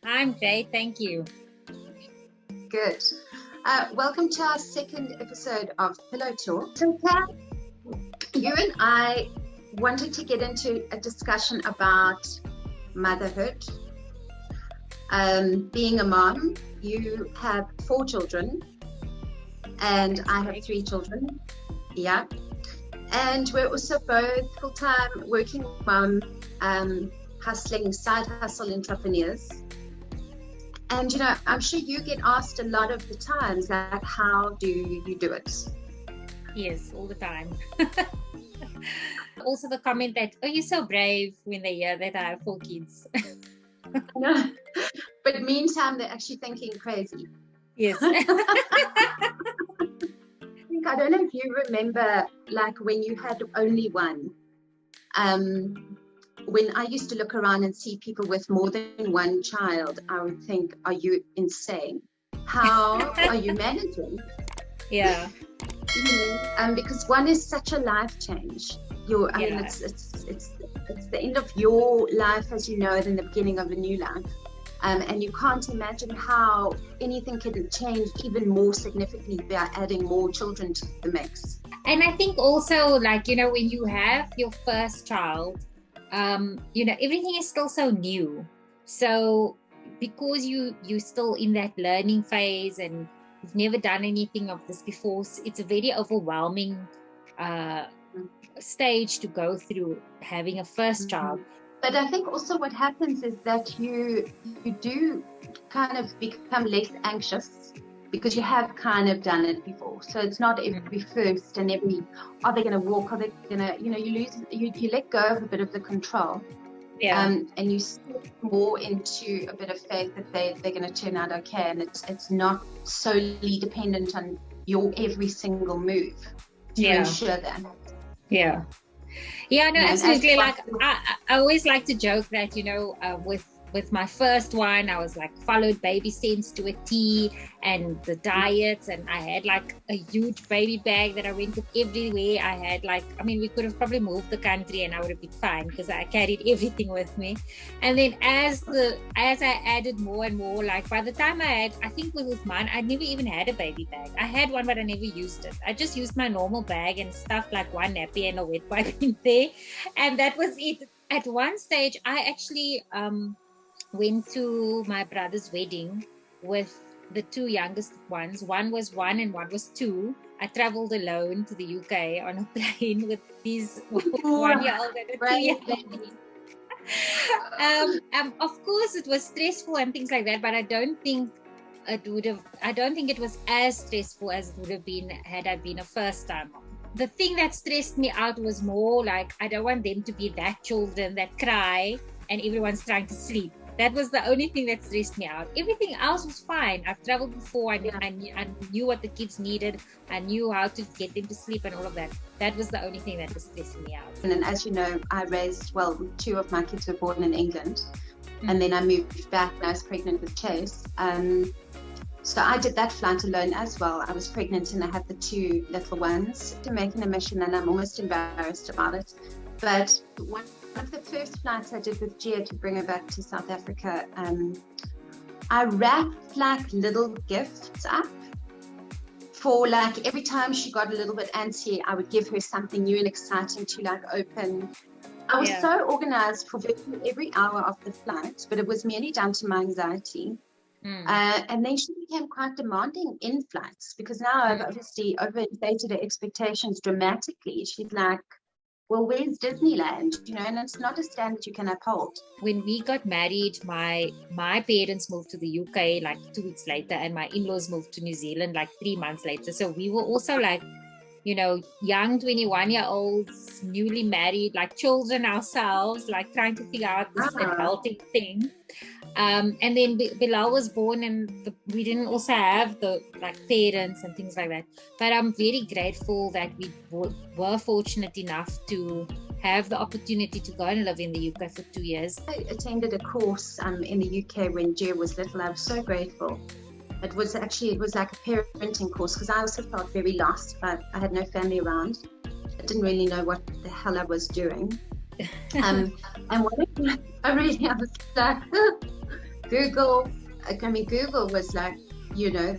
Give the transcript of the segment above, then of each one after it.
I'm great, thank you. Good. Welcome to our second episode of Pillow Talk. So, Kat, you and I wanted to get into a discussion about motherhood. Being a mom, you have 4 children, and I have 3 children. Yeah. And we're also both full-time working mom, hustling, side hustle entrepreneurs. And, you know, I'm sure you get asked a lot of the times, like, how do you do it? Yes, all the time. Also the comment that, oh, you're so brave when they hear that I have 4 kids. But meantime, they're actually thinking crazy. Yes. I don't know if you remember, like, when you had only one. When I used to look around and see people with more than one child, I would think, are you insane? How are you managing? Yeah. Because one is such a life change. I mean, it's the end of your life as you know it and the beginning of a new life. And you can't imagine how anything can change even more significantly by adding more children to the mix. And I think also, like, you know, when you have your first child, you know, everything is still so new. So because you're still in that learning phase and you've never done anything of this before, it's a very overwhelming stage to go through having a first child. But I think also what happens is that you do kind of become less anxious because you have kind of done it before. So it's not every first and every, are they going to walk? Are they going to, you know, you let go of a bit of the control. Yeah. And you step more into a bit of faith that they're going to turn out okay. And it's not solely dependent on your every single move to ensure that. Yeah. Yeah, no, absolutely. Like I always like to joke that, you know, with my first one, I was like followed baby sense to a T and the diets, and I had like a huge baby bag that I went with everywhere. I had like, I mean, we could have probably moved the country and I would have been fine because I carried everything with me. And then as I added more and more, like by the time I think with mine, I never even had a baby bag. I had one, but I never used it. I just used my normal bag and stuffed like one nappy and a wet wipe in there. And that was it. At one stage, I actually, went to my brother's wedding with the 2 youngest ones. One was 1 and one was 2. I traveled alone to the UK on a plane with these 1-year-old and a 2-year-old. Of course, it was stressful and things like that, but I don't think it was as stressful as it would have been had I been a first time mom. The thing that stressed me out was more like, I don't want them to be that children that cry and everyone's trying to sleep. That was the only thing that stressed me out. Everything else was fine. I've traveled before. I knew what the kids needed. I knew how to get them to sleep and all of that. That was the only thing that was stressing me out. And then, as you know, I raised, 2 of my kids were born in England. And then I moved back and I was pregnant with Chase. So I did that flight alone as well. I was pregnant and I had the 2 little ones to make an admission, and I'm almost embarrassed about it. But one of the first flights I did with Gia to bring her back to South Africa, I wrapped like little gifts up for like every time she got a little bit antsy, I would give her something new and exciting to like open. I was so organized for every hour of the flight, but it was merely down to my anxiety. And then she became quite demanding in flights because now I've obviously overinflated her expectations dramatically. She's like, well, where's Disneyland? You know, and it's not a standard you can uphold. When we got married, my parents moved to the UK like 2 weeks later, and my in-laws moved to New Zealand like 3 months later. So we were also like, you know, young 21-year-olds, newly married, like children ourselves, like trying to figure out this adulting thing. And then Bilal was born, and we didn't also have the like parents and things like that. But I'm very grateful that we were fortunate enough to have the opportunity to go and live in the UK for 2 years. I attended a course in the UK when Gia was little. I was so grateful. It was like a parenting course because I also felt very lost. I had no family around. I didn't really know what the hell I was doing. And I was like, Google was like, you know,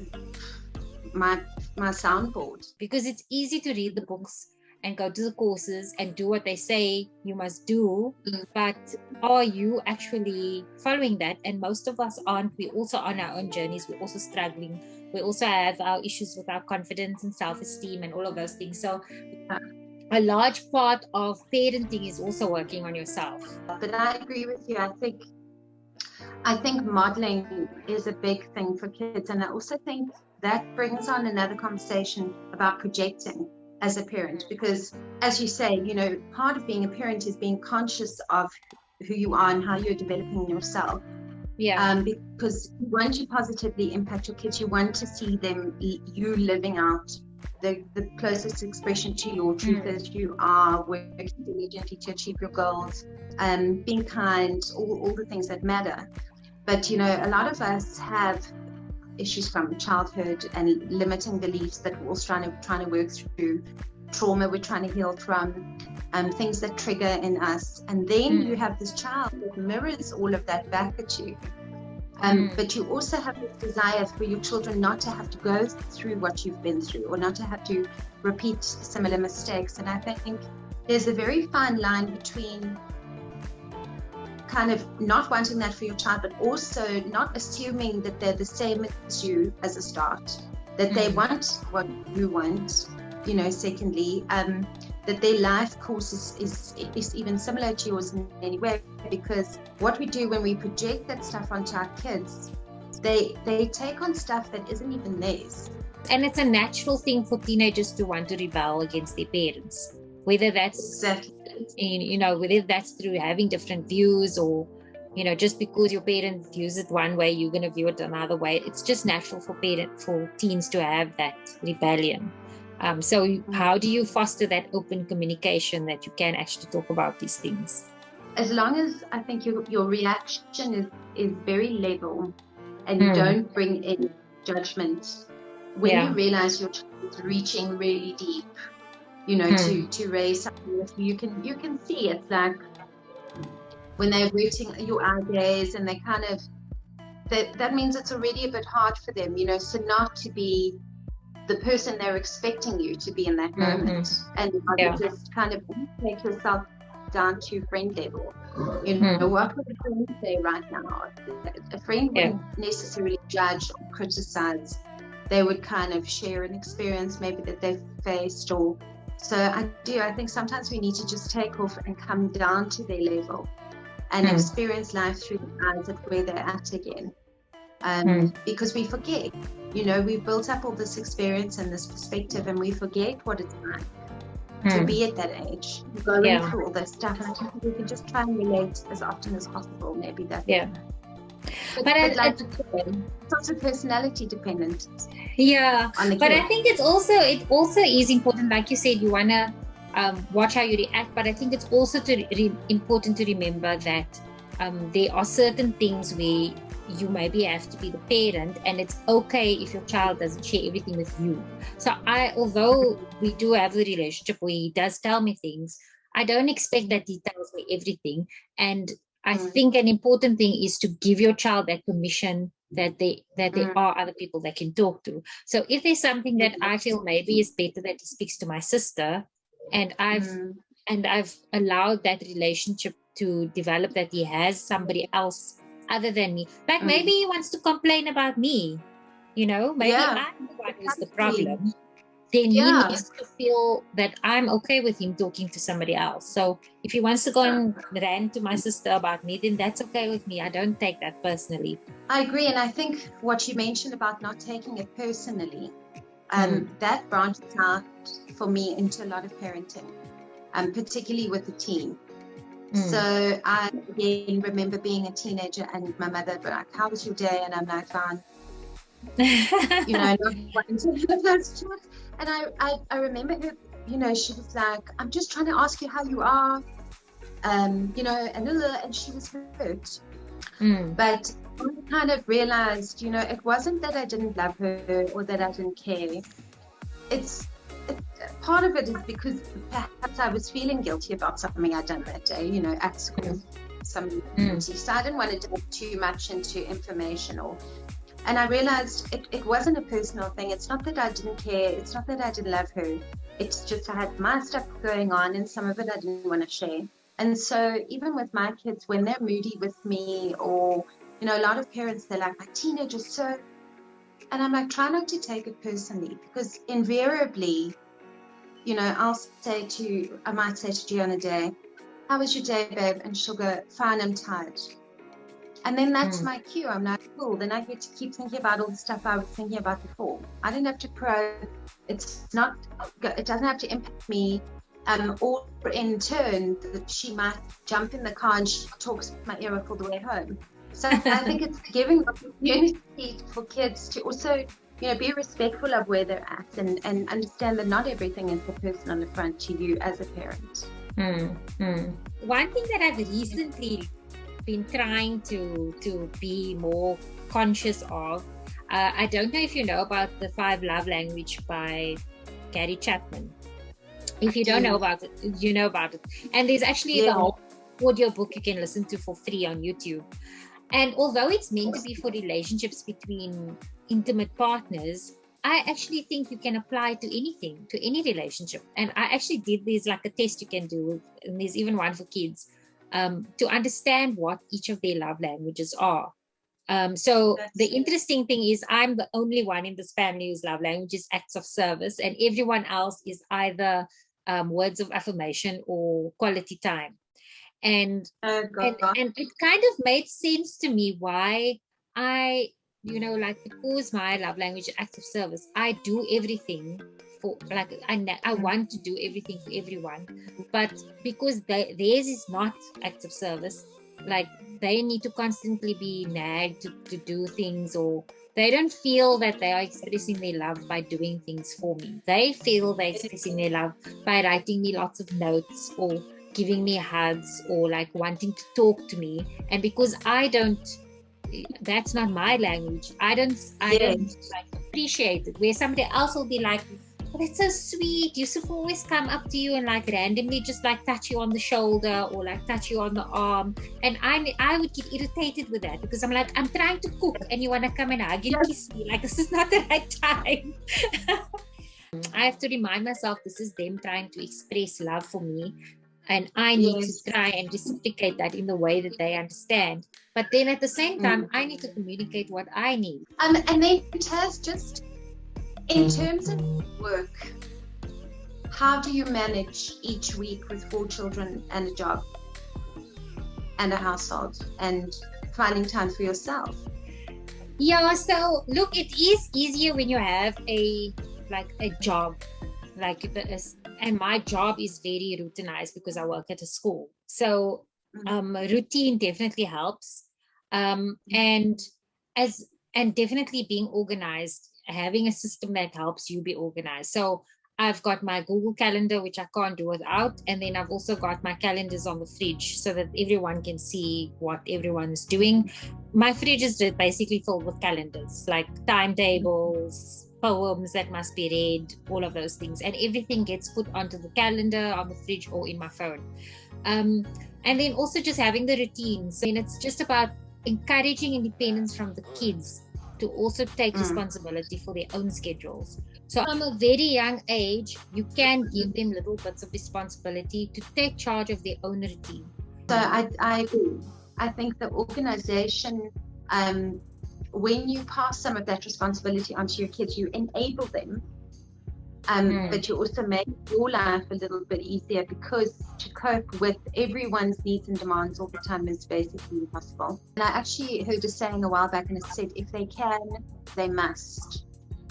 my soundboard. Because it's easy to read the books and go to the courses and do what they say you must do, but are you actually following that? And most of us aren't. We're also on our own journeys. We're also struggling. We also have our issues with our confidence and self-esteem and all of those things. So a large part of parenting is also working on yourself. But I agree with you. I think modeling is a big thing for kids, and I also think that brings on another conversation about projecting as a parent, because as you say, you know, part of being a parent is being conscious of who you are and how you're developing yourself. Because you want to positively impact your kids. You want to see them, you living out the closest expression to your truth as you are, working diligently to achieve your goals, being kind, all the things that matter. But, you know, a lot of us have issues from childhood and limiting beliefs that we're all trying to work through, trauma we're trying to heal from, things that trigger in us. And then you have this child that mirrors all of that back at you. But you also have this desire for your children not to have to go through what you've been through, or not to have to repeat similar mistakes. And I think there's a very fine line between kind of not wanting that for your child, but also not assuming that they're the same as you as a start, that they want what you want, you know. Secondly, that their life course is even similar to yours in any way, because what we do when we project that stuff onto our kids, they take on stuff that isn't even theirs. And it's a natural thing for teenagers to want to rebel against their parents, whether that's you know, whether that's through having different views, or, you know, just because your parent views it one way, you're going to view it another way. It's just natural for teens to have that rebellion. So how do you foster that open communication that you can actually talk about these things? As long as I think your reaction is very level, and you don't bring in judgment. When you realize your child is reaching really deep, you know, to raise something with you, you can see it's like when they're rooting your eye gaze, and they kind of, that means it's already a bit hard for them, you know, so not to be the person they're expecting you to be in that moment, and just kind of take yourself down to friend level. You know, what would a friend say right now? A friend wouldn't necessarily judge or criticize. They would kind of share an experience maybe that they've faced, or so I think sometimes we need to just take off and come down to their level and experience life through the eyes of where they're at again. Because we forget, you know, we've built up all this experience and this perspective, and we forget what it's like to be at that age, going through all this stuff. And I think we can just try and relate as often as possible. Maybe that's But like it's also personality dependent. But I think it also is important, like you said, you want to watch how you react, but I think it's also important to remember that there are certain things where you maybe have to be the parent, and it's okay if your child doesn't share everything with you. So although we do have the relationship where he does tell me things, I don't expect that he tells me everything. And I think an important thing is to give your child that permission that there are other people they can talk to. So if there's something that I feel maybe is better that he speaks to my sister, and I've allowed that relationship to develop, that he has somebody else other than me. Like maybe he wants to complain about me, you know, maybe I'm the one who's the problem. Then he needs to feel that I'm okay with him talking to somebody else. So if he wants to go and rant to my sister about me, then that's okay with me. I don't take that personally. I agree. And I think what you mentioned about not taking it personally, that branches out for me into a lot of parenting, particularly with the teen. So I again remember being a teenager, and my mother would be like, "How was your day?" And I'm like, "Fine." You know, not wanting to have those talks. And I remember her, you know, she was like, "I'm just trying to ask you how you are," you know, and she was hurt. But I kind of realized, you know, it wasn't that I didn't love her or that I didn't care. Part of it is because perhaps I was feeling guilty about something I'd done that day, you know, at school. some so I didn't want to dive too much into information and I realized it wasn't a personal thing. It's not that I didn't care. It's not that I didn't love her. It's just I had my stuff going on, and some of it I didn't want to share. And so even with my kids, when they're moody with me, or, you know, a lot of parents, they're like, my teenager's so, and I'm like, try not to take it personally, because invariably, you know, I might say to Gia on a day, how was your day, babe? And she'll go, fine, I'm tired. And then that's my cue. I'm like, cool. Then I get to keep thinking about all the stuff I was thinking about before. I don't have to probe. It doesn't have to impact me. Or in turn, she might jump in the car and she talks my ear off all the way home. So I think it's giving the opportunity for kids to also, you know, be respectful of where they're at and understand that not everything is the person on the front to you as a parent. One thing that I've recently been trying to be more conscious of, I don't know if you know about the 5 Love Language by Gary Chapman. If you don't know about it, you know about it. And there's actually the whole audio book you can listen to for free on YouTube. And although it's meant to be for relationships between intimate partners, I actually think you can apply to anything, to any relationship. And I actually there's like a test you can do, and there's even one for kids, to understand what each of their love languages are. So the interesting thing is I'm the only one in this family whose love language is acts of service, and everyone else is either words of affirmation or quality time. And it kind of made sense to me why I, you know, like, because my love language is acts of service, I do everything for, like, I want to do everything for everyone, but because theirs is not acts of service, like, they need to constantly be nagged to do things, or they don't feel that they are expressing their love by doing things for me. They feel they're expressing their love by writing me lots of notes or giving me hugs or like wanting to talk to me. And because that's not my language, I don't like appreciate it. Where somebody else will be like, oh, that's so sweet. Yusuf always come up to you and like randomly just like touch you on the shoulder or like touch you on the arm. And I would get irritated with that, because I'm like, I'm trying to cook and you want to come and hug and kiss me. Like, this is not the right time. I have to remind myself this is them trying to express love for me. And I need to try and reciprocate that in the way that they understand. But then at the same time, I need to communicate what I need. And then Taz, just in terms of work, how do you manage each week with 4 children and a job and a household and finding time for yourself? Yeah, so look, it is easier when you have a job, and my job is very routinized because I work at a school. So routine definitely helps. And definitely being organized, having a system that helps you be organized. So I've got my Google Calendar, which I can't do without. And then I've also got my calendars on the fridge so that everyone can see what everyone's doing. My fridge is basically filled with calendars, like timetables, poems that must be read, all of those things. And everything gets put onto the calendar, on the fridge, or in my phone. And then also just having the routines. And it's just about encouraging independence from the kids to also take responsibility for their own schedules. So from a very young age, you can give them little bits of responsibility to take charge of their own routine. So I agree. I think the organization, when you pass some of that responsibility onto your kids, you enable them, but you also make your life a little bit easier, because to cope with everyone's needs and demands all the time is basically impossible. And I actually heard a saying a while back, and it said, if they can, they must.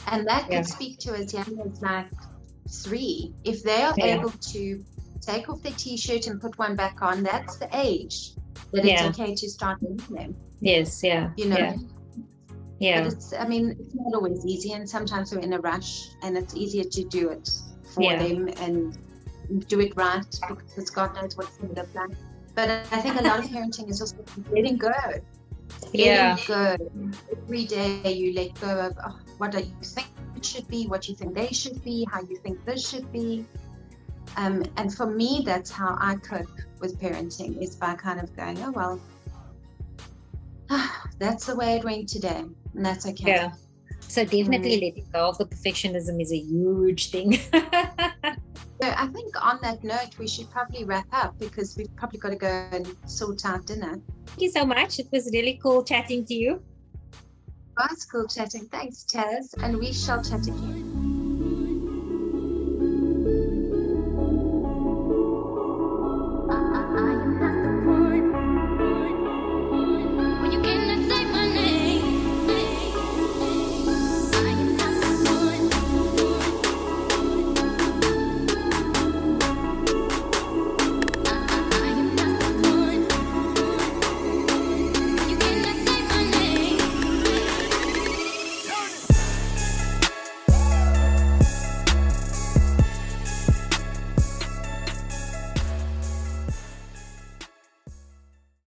And that could speak to as young as like 3. If they are able to take off their t-shirt and put one back on, that's the age that it's okay to start learning them. Yes, you know. Yeah. But it's not always easy, and sometimes we're in a rush, and it's easier to do it for them and do it right, because God knows what it's going to look like. But I think a lot of parenting is also letting go. Letting go. Every day you let go of what do you think it should be, what you think they should be, how you think this should be. And for me, that's how I cope with parenting, is by kind of going, oh, well, that's the way it went today, and that's okay. Yeah. So definitely letting go of the perfectionism is a huge thing. So I think on that note, we should probably wrap up, because we've probably got to go and sort out dinner. Thank you so much. It was really cool chatting to you. Oh, it's cool chatting. Thanks, Taz. And we shall chat again.